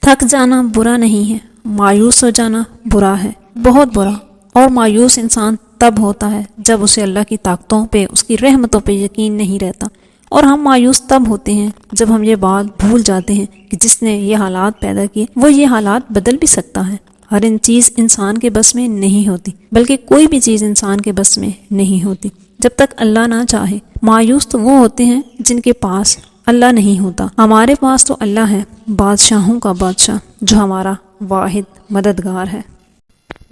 تھک جانا برا نہیں ہے، مایوس ہو جانا برا ہے، بہت برا۔ اور مایوس انسان تب ہوتا ہے جب اسے اللہ کی طاقتوں پہ، اس کی رحمتوں پہ یقین نہیں رہتا۔ اور ہم مایوس تب ہوتے ہیں جب ہم یہ بات بھول جاتے ہیں کہ جس نے یہ حالات پیدا کیے وہ یہ حالات بدل بھی سکتا ہے۔ ہر چیز انسان کے بس میں نہیں ہوتی، بلکہ کوئی بھی چیز انسان کے بس میں نہیں ہوتی جب تک اللہ نہ چاہے۔ مایوس تو وہ ہوتے ہیں جن کے پاس اللہ نہیں ہوتا۔ ہمارے پاس تو اللہ ہے، بادشاہوں کا بادشاہ، جو ہمارا واحد مددگار ہے۔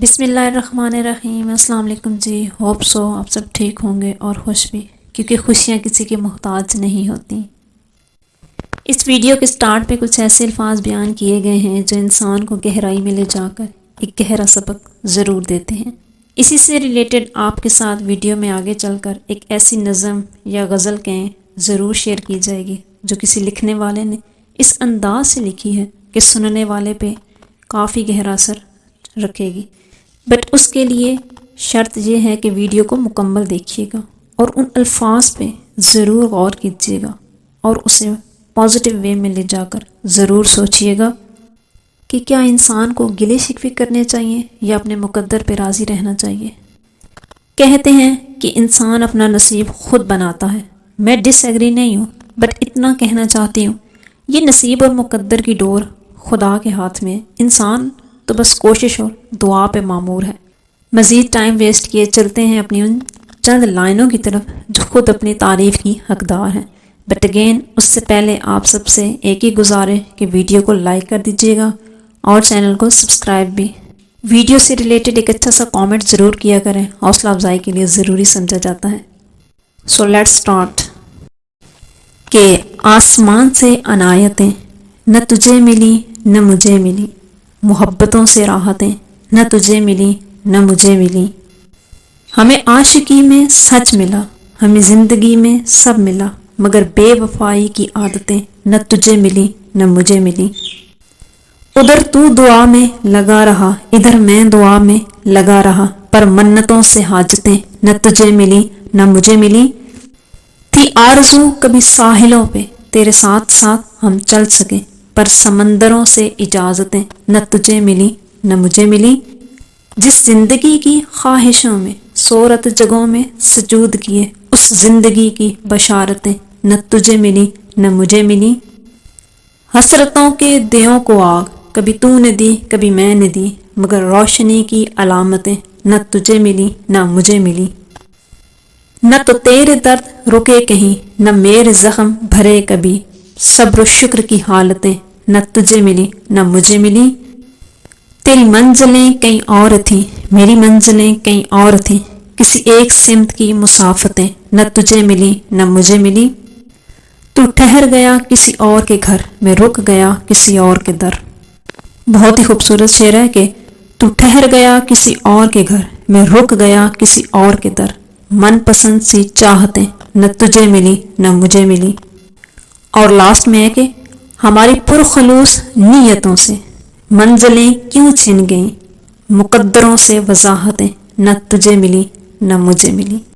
بسم اللہ الرحمن الرحیم۔ السلام علیکم جی، ہوپ سو آپ سب ٹھیک ہوں گے اور خوش بھی، کیونکہ خوشیاں کسی کے محتاج نہیں ہوتی۔ اس ویڈیو کے سٹارٹ پہ کچھ ایسے الفاظ بیان کیے گئے ہیں جو انسان کو گہرائی میں لے جا کر ایک گہرا سبق ضرور دیتے ہیں۔ اسی سے ریلیٹڈ آپ کے ساتھ ویڈیو میں آگے چل کر ایک ایسی نظم یا غزل کہیں ضرور شیئر کی جائے گی جو کسی لکھنے والے نے اس انداز سے لکھی ہے کہ سننے والے پہ کافی گہرا اثر رکھے گی، بٹ اس کے لیے شرط یہ ہے کہ ویڈیو کو مکمل دیکھیے گا اور ان الفاظ پہ ضرور غور کیجیے گا اور اسے پازیٹیو وے میں لے جا کر ضرور سوچیے گا کہ کیا انسان کو گلے شکوے کرنے چاہیے یا اپنے مقدر پہ راضی رہنا چاہیے۔ کہتے ہیں کہ انسان اپنا نصیب خود بناتا ہے، میں ڈس ایگری نہیں ہوں، بٹ اتنا کہنا چاہتی ہوں یہ نصیب اور مقدر کی ڈور خدا کے ہاتھ میں ہے، انسان تو بس کوشش اور دعا پہ مامور ہے۔ مزید ٹائم ویسٹ کیے چلتے ہیں اپنی ان چند لائنوں کی طرف جو خود اپنی تعریف کی حقدار ہیں، بٹ اگین اس سے پہلے آپ سب سے ایک ہی گزارش کہ ویڈیو کو لائک کر دیجیے گا اور چینل کو سبسکرائب بھی۔ ویڈیو سے ریلیٹڈ ایک اچھا سا کامنٹ ضرور کیا کریں، حوصلہ افزائی کے لیے ضروری سمجھا جاتا ہے۔ So let's start. کہ آسمان سے عنایتیں نہ تجھے ملی نہ مجھے ملی، محبتوں سے راحتیں نہ تجھے ملی نہ مجھے ملی، ہمیں عاشقی میں سچ ملا، ہمیں زندگی میں سب ملا، مگر بے وفائی کی عادتیں نہ تجھے ملی نہ مجھے ملی۔ ادھر تو دعا میں لگا رہا، ادھر میں دعا میں لگا رہا، پر منتوں سے حاجتیں نہ تجھے ملی نہ مجھے ملی۔ تھی آرزو کبھی ساحلوں پہ تیرے ساتھ ساتھ ہم چل سکیں، پر سمندروں سے اجازتیں نہ تجھے ملی نہ مجھے ملی۔ جس زندگی کی خواہشوں میں صورت جگہوں میں سجود کیے، اس زندگی کی بشارتیں نہ تجھے ملی نہ مجھے ملی۔ حسرتوں کے دیوں کو آگ کبھی تو نے دی کبھی میں نے دی، مگر روشنی کی علامتیں نہ تجھے ملی نہ مجھے ملی۔ نہ تو تیرے درد رکے کہیں، نہ میرے زخم بھرے کبھی، صبر و شکر کی حالتیں نہ تجھے ملی نہ مجھے ملی۔ تیری منزلیں کہیں اور تھیں، میری منزلیں کہیں اور تھیں، کسی ایک سمت کی مسافتیں نہ تجھے ملی نہ مجھے ملی۔ تو ٹھہر گیا کسی اور کے گھر، میں رک گیا کسی اور کے در۔ بہت ہی خوبصورت شعر ہے کہ تو ٹھہر گیا کسی اور کے گھر، میں رک گیا کسی اور کے در، من پسند سی چاہتیں نہ تجھے ملی نہ مجھے ملی۔ اور لاسٹ میں ہے کہ ہماری پرخلوص نیتوں سے منزلیں کیوں چھن گئیں، مقدروں سے وضاحتیں نہ تجھے ملی نہ مجھے ملی۔